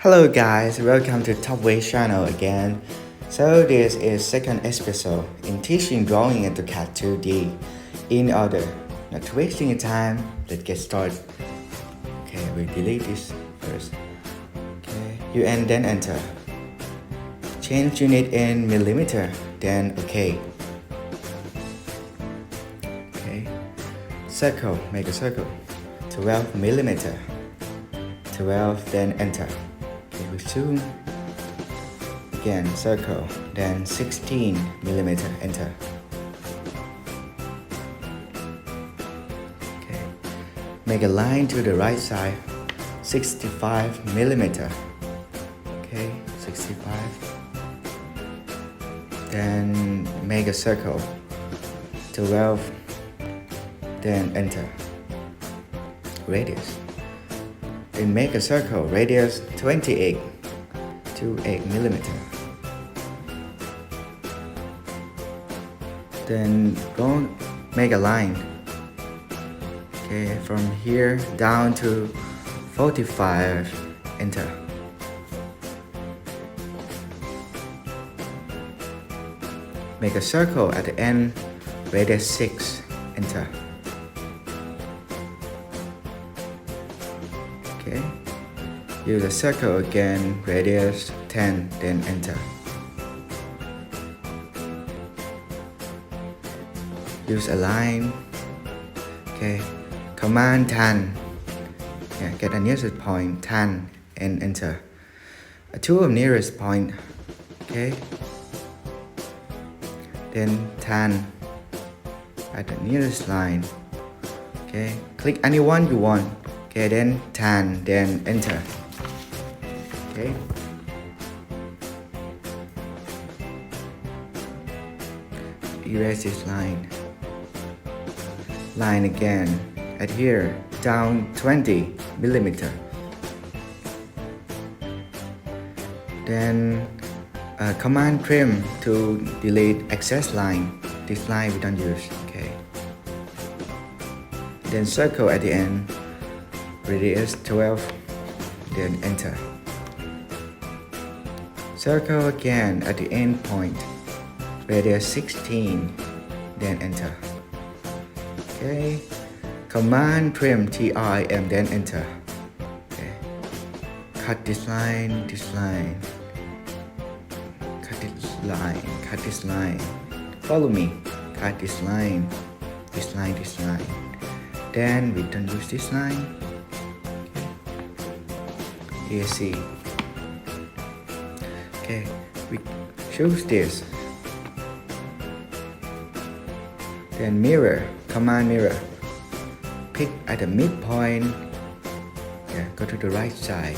Hello guys, welcome to Topway channel again. So this is second episode in teaching drawing AutoCAD 2D. In order not wasting your time, let's get started. Okay, we delete this first. Okay, you and then enter. Change unit in millimeter, then okay. Okay, circle, make a circle. 12 millimeter. 12, then enter. Okay, we zoom. Again, circle, then 16 millimeter, enter. Okay, make a line to the right side, 65 millimeter. Okay, 65. Then make a circle, 12, then enter. Radius. Then make a circle, radius 28 millimeter. Then go make a line. Okay, from here down to 45, enter. Make a circle at the end, radius 6, enter. Okay, use a circle again, radius 10, then enter. Use a line. Okay, command 10. Yeah, get a nearest point 10 and enter. To a nearest point. Okay. Then 10 at the nearest line. Okay, click anyone you want. Okay, then 10, then enter. Okay. Erase this line. Line again. At here, down 20 millimeter. Then command trim to delete excess line. This line we don't use. Okay. Then circle at the end. Radius 12, then enter. Circle again at the end point, radius 16, then enter. Okay, command trim TRM, then enter. Okay, cut this line, cut this line. Follow me. Cut this line. Then we don't use this line. AC. Okay, we choose this. Then mirror, command mirror. Pick at the midpoint. Yeah, go to the right side.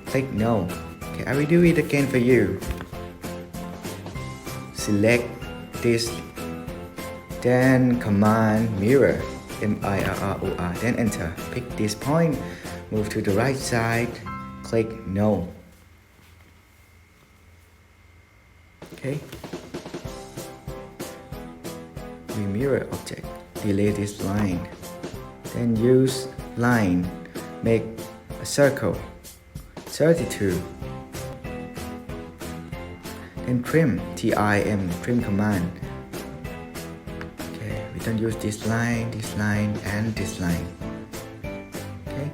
Click no. Okay, I will do it again for you. Select this. Then command mirror. MIRROR. Then enter. Pick this point. Move to the right side, click no. Okay. We mirror object, delete this line. Then use line, make a circle, 32. Then trim, TRM, trim command. Okay, we don't use this line, and this line. Okay.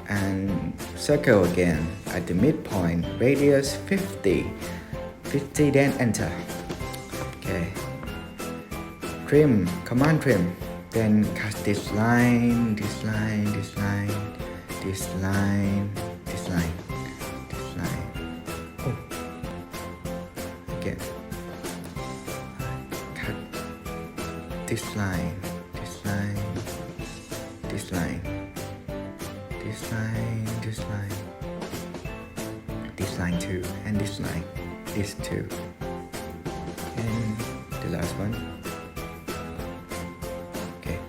And circle again at the midpoint, radius 50, then enter. Okay, trim, command trim, then cut this line, oh, again, cut this line, this line too, and this line, this too, and the last one. Okay.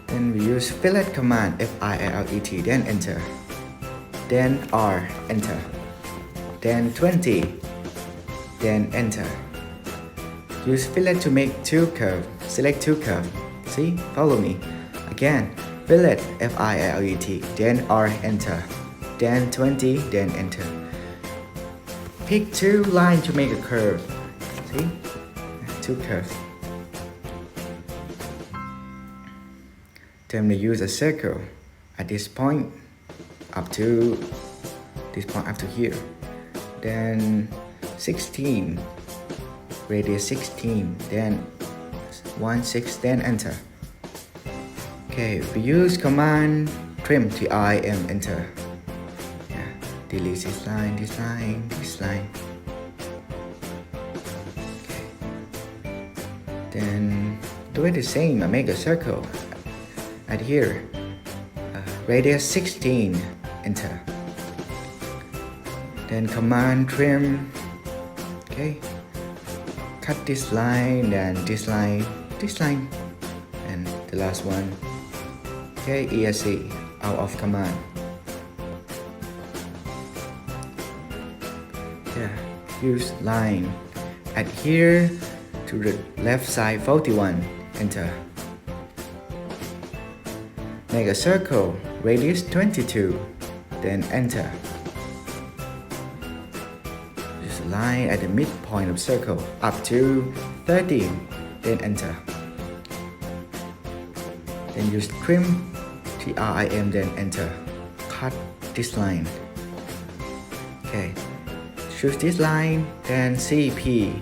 Then we use fillet command, FILLET, then enter. Then R, enter. Then 20, then enter. Use fillet to make two curves. select two curves. See, follow me. Again, fillet, F-I-L-E-T, then R, enter. Then 20, then enter. Pick two lines to make a curve. See, two curves. Then we use a circle at this point up to this point up to here. Then 16, radius 16, then 1, 6, then enter. Okay, we use command trim, T-R-I-M, enter. Yeah, delete this line, this line, this line. Okay. Then do it the same, I make a circle at here. Radius 16, enter. Then command trim. Okay. Cut this line, then this line, and the last one. Okay, ESC, out of command. Yeah, use line. Adhere to the left side 41, enter. Make a circle, radius 22, then enter. Use a line at the midpoint of circle, up to 30, then enter. Then use trim, T-R-I-M, then enter. Cut this line. Okay, choose this line, then CP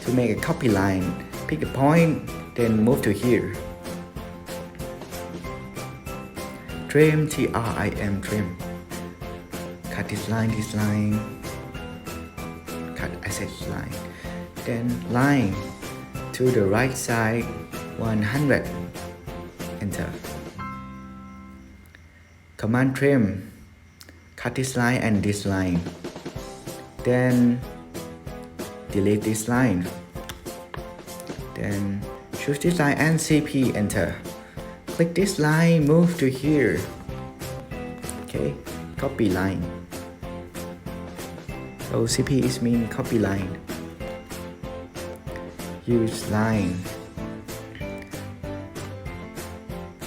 to make a copy line. Pick a point, then move to here. Trim, T-R-I-M, trim. Cut this line, cut asset line. Then line to the right side 100, enter. Command trim, cut this line and this line. Then delete this line. Then choose this line and CP, enter. Click this line, move to here. Okay, copy line. So CP is mean copy line. Use line.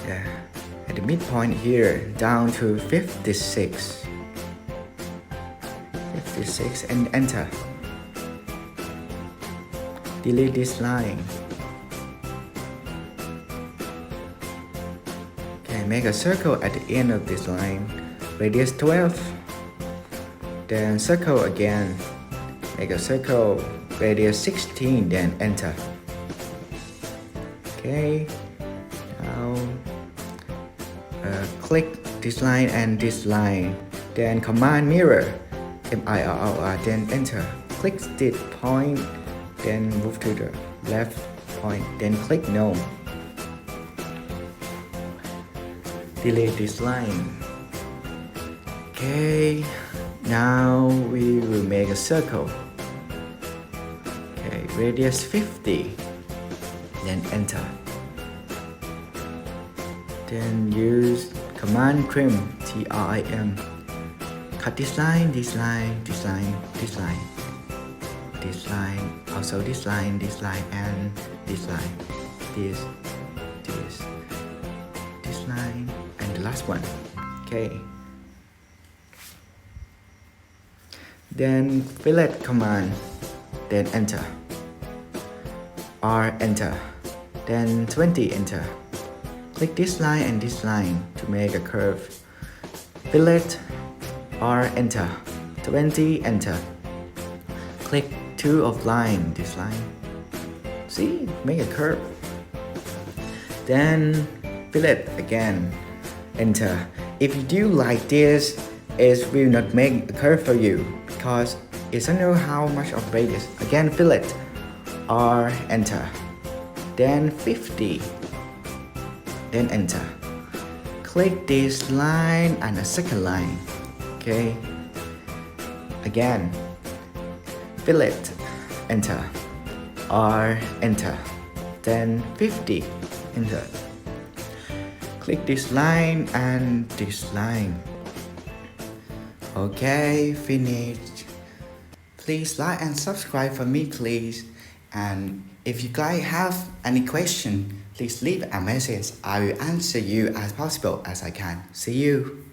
Yeah, at the midpoint here, down to 56. 56 and enter. Delete this line. Make a circle at the end of this line, radius 12. Then circle again. Make a circle, radius 16, then enter. Okay. Now click this line and this line. Then command mirror, M-I-R-R, then enter. Click this point, then move to the left point, then click no. Delete this line. Okay, now we will make a circle. Okay, radius 50, then enter. Then use command trim, T-R-I-M. Cut this line, this line, this line, this line, this line, also this line, and this line, this line, and the last one. Okay. Then fillet command, then enter. R, enter. Then 20, enter. Click this line and this line to make a curve. Fillet, R, enter. 20, enter. Click two of line, this line. See, make a curve. Then fillet again, enter. If you do like this, it will not make a curve for you because it doesn't know how much of radius. Again, fillet, R, enter. Then 50, then enter. Click this line and a second line. Okay. Again, fillet, enter. R, enter. Then 50, enter. Click this line and this line. Okay, finished. Please like and subscribe for me, please. And if you guys have any question, please leave a message. I will answer you as possible as I can. See you.